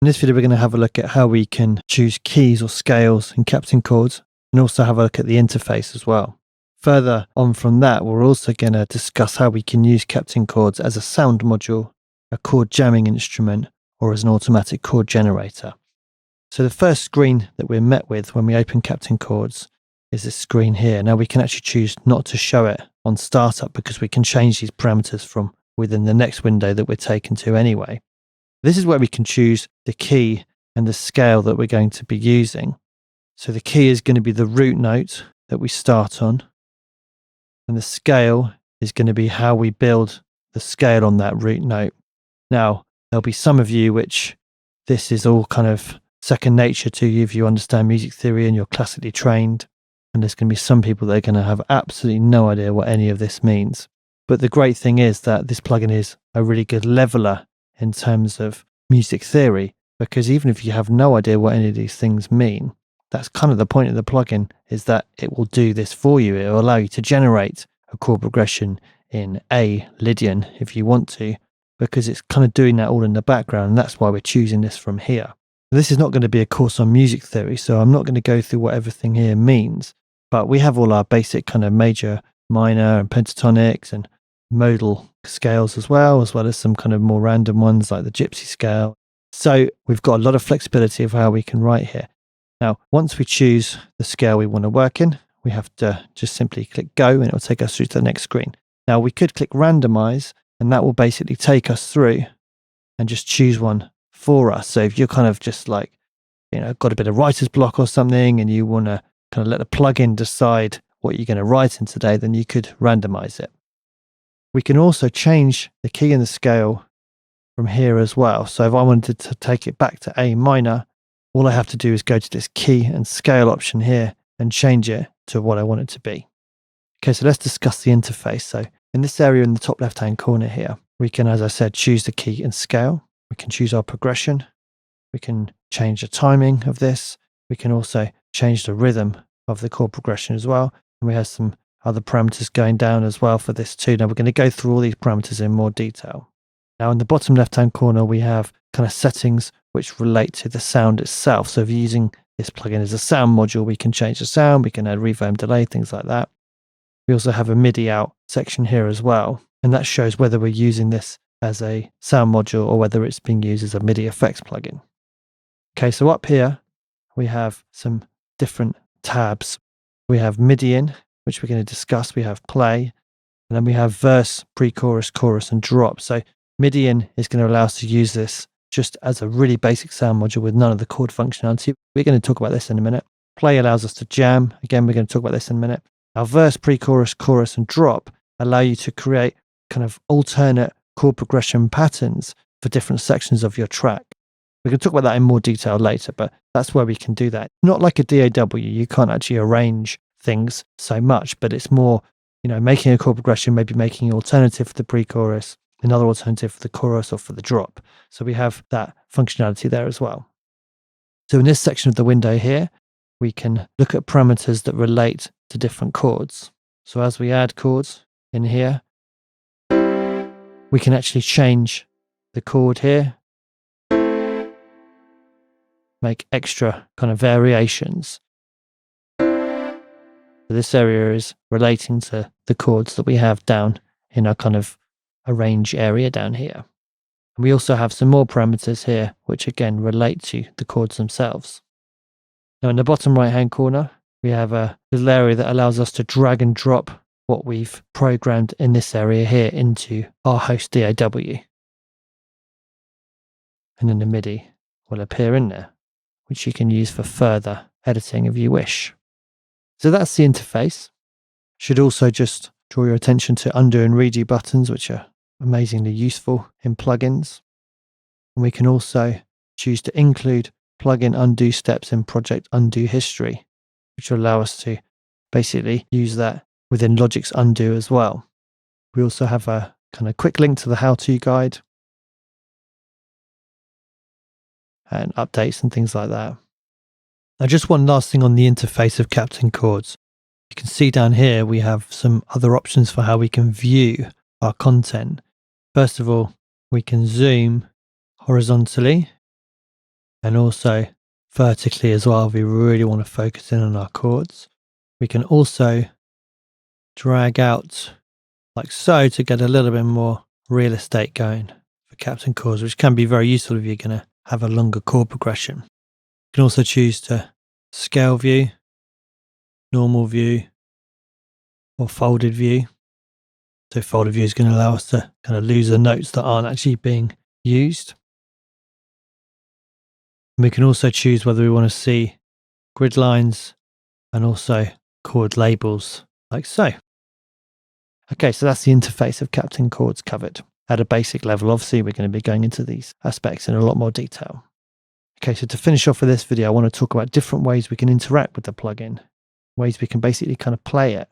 In this video, we're going to have a look at how we can choose keys or scales in Captain Chords, and also have a look at the interface as well. Further on from that, we're also going to discuss how we can use Captain Chords as a sound module, a chord jamming instrument, or as an automatic chord generator. So the first screen that we're met with when we open Captain Chords is this screen here. Now we can actually choose not to show it on startup because we can change these parameters from within the next window that we're taken to anyway. This is where we can choose the key and the scale that we're going to be using. So the key is going to be the root note that we start on, and the scale is going to be how we build the scale on that root note. Now, there'll be some of you which this is all kind of second nature to you if you understand music theory and you're classically trained, and there's going to be some people that are going to have absolutely no idea what any of this means. But the great thing is that this plugin is a really good leveler in terms of music theory, because even if you have no idea what any of these things mean, that's kind of the point of the plugin, is that it will do this for you. It will allow you to generate a chord progression in A Lydian if you want to, because it's kind of doing that all in the background, and that's why we're choosing this from here. This is not going to be a course on music theory, so I'm not going to go through what everything here means, but we have all our basic kind of major, minor and pentatonics and modal scales as well as some kind of more random ones like the gypsy scale. So we've got a lot of flexibility of how we can write here. Now, once we choose the scale we want to work in, we have to just simply click go and it will take us through to the next screen. Now we could click randomize and that will basically take us through and just choose one for us. So if you're kind of just like, got a bit of writer's block or something and you want to kind of let the plugin decide what you're going to write in today, then you could randomize it. We can also change the key and the scale from here as well. So if I wanted to take it back to A minor, all I have to do is go to this key and scale option here and change it to what I want it to be. Okay, so let's discuss the interface. So in this area in the top left-hand corner here, we can, as I said, choose the key and scale. We can choose our progression. We can change the timing of this. We can also change the rhythm of the chord progression as well. And we have some other parameters going down as well for this too. Now we're going to go through all these parameters in more detail. Now in the bottom left-hand corner, we have kind of settings which relate to the sound itself. So if you're using this plugin as a sound module, we can change the sound, we can add reverb, delay, things like that. We also have a MIDI out section here as well. And that shows whether we're using this as a sound module or whether it's being used as a MIDI effects plugin. Okay, so up here, we have some different tabs. We have MIDI in, which we're going to discuss. We have play, and then we have verse, pre-chorus, chorus, and drop. So MIDI in is going to allow us to use this just as a really basic sound module with none of the chord functionality. We're going to talk about this in a minute. Play allows us to jam. Again, we're going to talk about this in a minute. Our verse, pre-chorus, chorus, and drop allow you to create kind of alternate chord progression patterns for different sections of your track. We can talk about that in more detail later, but that's where we can do that. Not like a DAW, you can't actually arrange things so much, but it's more, making a chord progression, maybe making an alternative for the pre-chorus, another alternative for the chorus or for the drop. So we have that functionality there as well. So in this section of the window here, we can look at parameters that relate to different chords. So as we add chords in here, we can actually change the chord here, make extra kind of variations. So this area is relating to the chords that we have down in our kind of arrange area down here. And we also have some more parameters here, which again relate to the chords themselves. Now in the bottom right hand corner, we have a little area that allows us to drag and drop what we've programmed in this area here into our host DAW. And then the MIDI will appear in there, which you can use for further editing if you wish. So that's the interface. Should also just draw your attention to undo and redo buttons, which are amazingly useful in plugins. And we can also choose to include plugin undo steps in project undo history, which will allow us to basically use that within Logic's undo as well. We also have a kind of quick link to the how-to guide and updates and things like that. Now, just one last thing on the interface of Captain Chords. You can see down here we have some other options for how we can view our content. First of all, we can zoom horizontally and also vertically as well if we really want to focus in on our chords. We can also drag out like so to get a little bit more real estate going for captain chords, which can be very useful if you're going to have a longer chord progression. You can also choose to scale view, normal view, or folded view. So folded view is going to allow us to kind of lose the notes that aren't actually being used. And we can also choose whether we want to see grid lines and also chord labels like so. Okay, so that's the interface of captain chords covered. At a basic level, obviously we're going to be going into these aspects in a lot more detail. Okay, so to finish off with this video, I want to talk about different ways we can interact with the plugin, ways we can basically kind of play it.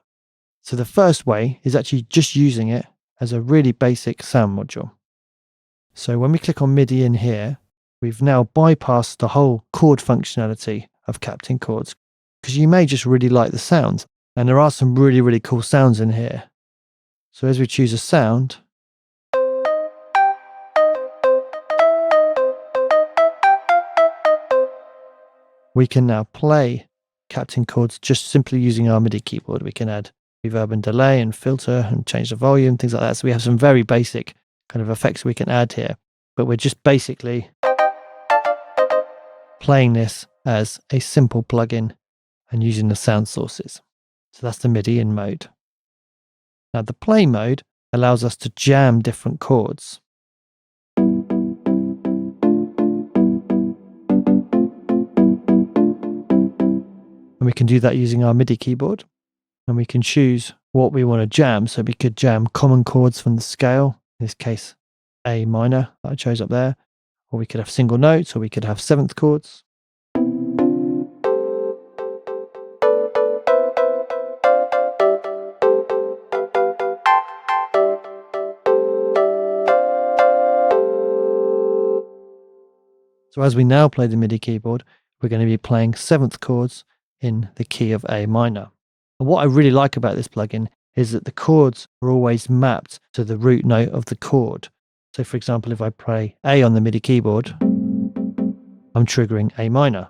So the first way is actually just using it as a really basic sound module. So when we click on MIDI in here, we've now bypassed the whole chord functionality of captain chords, because you may just really like the sounds, and there are some really, really cool sounds in here. So as we choose a sound, we can now play captain chords just simply using our MIDI keyboard. We can add reverb and delay and filter and change the volume, things like that. So we have some very basic kind of effects we can add here, but we're just basically playing this as a simple plugin and using the sound sources. So that's the MIDI in mode. Now the play mode allows us to jam different chords. And we can do that using our MIDI keyboard, and we can choose what we want to jam. So we could jam common chords from the scale, in this case A minor that I chose up there, or we could have single notes, or we could have seventh chords. So as we now play the MIDI keyboard, we're going to be playing seventh chords in the key of A minor. And what I really like about this plugin is that the chords are always mapped to the root note of the chord. So for example, if I play A on the MIDI keyboard, I'm triggering A minor.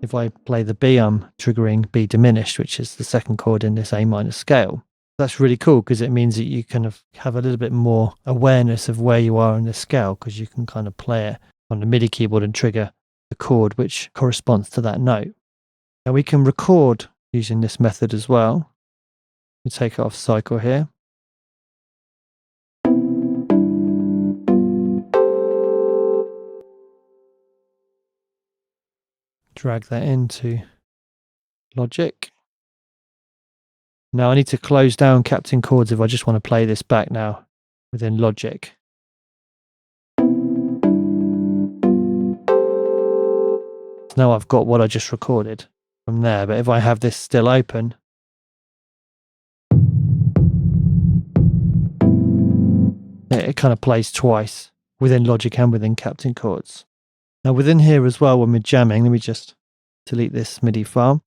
If I play the B, I'm triggering B diminished, which is the second chord in this A minor scale. That's really cool because it means that you kind of have a little bit more awareness of where you are in the scale, because you can kind of play it on the MIDI keyboard and trigger the chord which corresponds to that note. Now we can record using this method as well. We take it off cycle here. Drag that into Logic. Now I need to close down captain chords if I just want to play this back now within Logic. Now I've got what I just recorded from there, but if I have this still open, it kind of plays twice within Logic and within captain chords. Now within here as well, when we're jamming, let me just delete this MIDI file.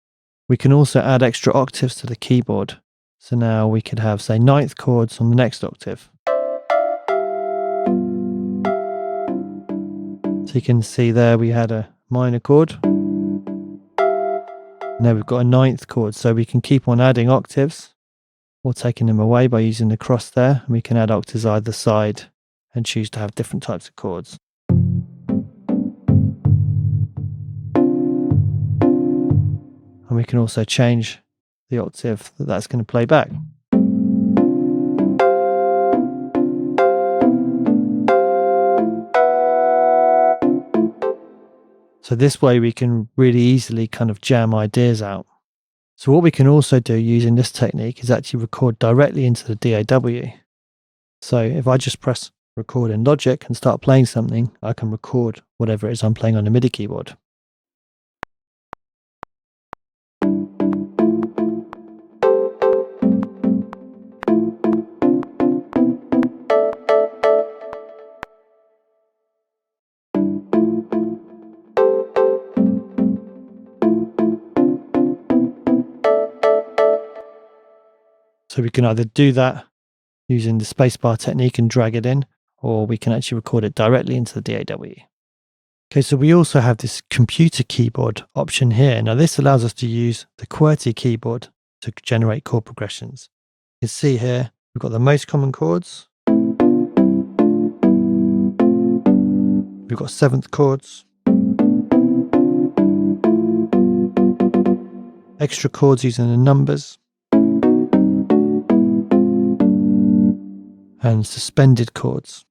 We can also add extra octaves to the keyboard. So now we could have, say, ninth chords on the next octave. So you can see there we had a minor chord. Now we've got a ninth chord, so we can keep on adding octaves or taking them away by using the cross there. And we can add octaves either side and choose to have different types of chords. And we can also change the octave that that's going to play back. So this way we can really easily kind of jam ideas out. So what we can also do using this technique is actually record directly into the DAW. So if I just press record in Logic and start playing something, I can record whatever it is I'm playing on the MIDI keyboard. So we can either do that using the spacebar technique and drag it in, or we can actually record it directly into the DAW. Okay, so we also have this computer keyboard option here. Now this allows us to use the QWERTY keyboard to generate chord progressions. You can see here, we've got the most common chords. We've got seventh chords. Extra chords using the numbers. And suspended chords.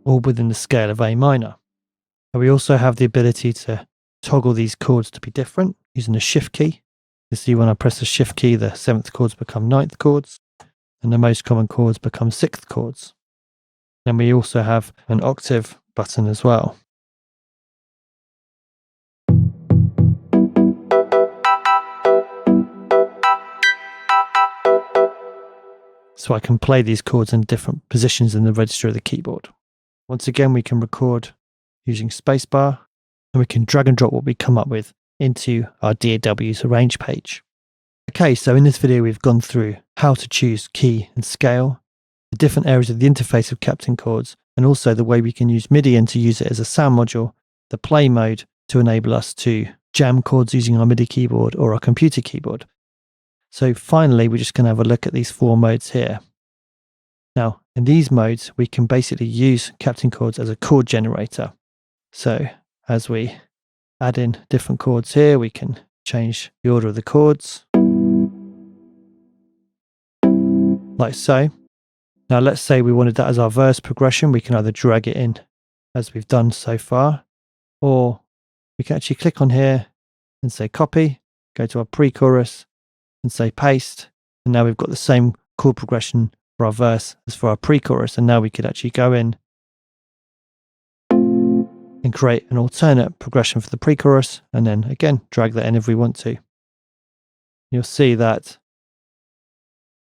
All within the scale of A minor. And we also have the ability to toggle these chords to be different using the shift key. You see when I press the shift key, the seventh chords become ninth chords, and the most common chords become sixth chords. And we also have an octave button as well. So I can play these chords in different positions in the register of the keyboard. Once again, we can record using spacebar, and we can drag and drop what we come up with into our DAW's arrange page. Okay, so in this video, we've gone through how to choose key and scale, the different areas of the interface of Captain Chords, and also the way we can use MIDI and to use it as a sound module, the play mode to enable us to jam chords using our MIDI keyboard or our computer keyboard. So finally, we're just going to have a look at these 4 modes here. Now, in these modes, we can basically use Captain Chords as a chord generator. So as we add in different chords here, we can change the order of the chords, like so. Now let's say we wanted that as our verse progression. We can either drag it in as we've done so far, or we can actually click on here and say copy, go to our pre-chorus and say paste, and now we've got the same chord progression for our verse as for our pre-chorus. And now we could actually go in and create an alternate progression for the pre-chorus, and then again drag that in if we want to. You'll see that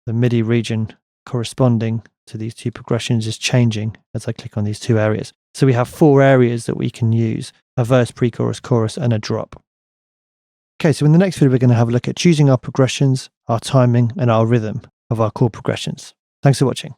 the MIDI region corresponding to these 2 progressions is changing as I click on these 2 areas. So we have 4 areas that we can use: a verse, pre-chorus, chorus, and a drop. Okay, so in the next video, we're going to have a look at choosing our progressions, our timing, and our rhythm of our chord progressions. Thanks for watching.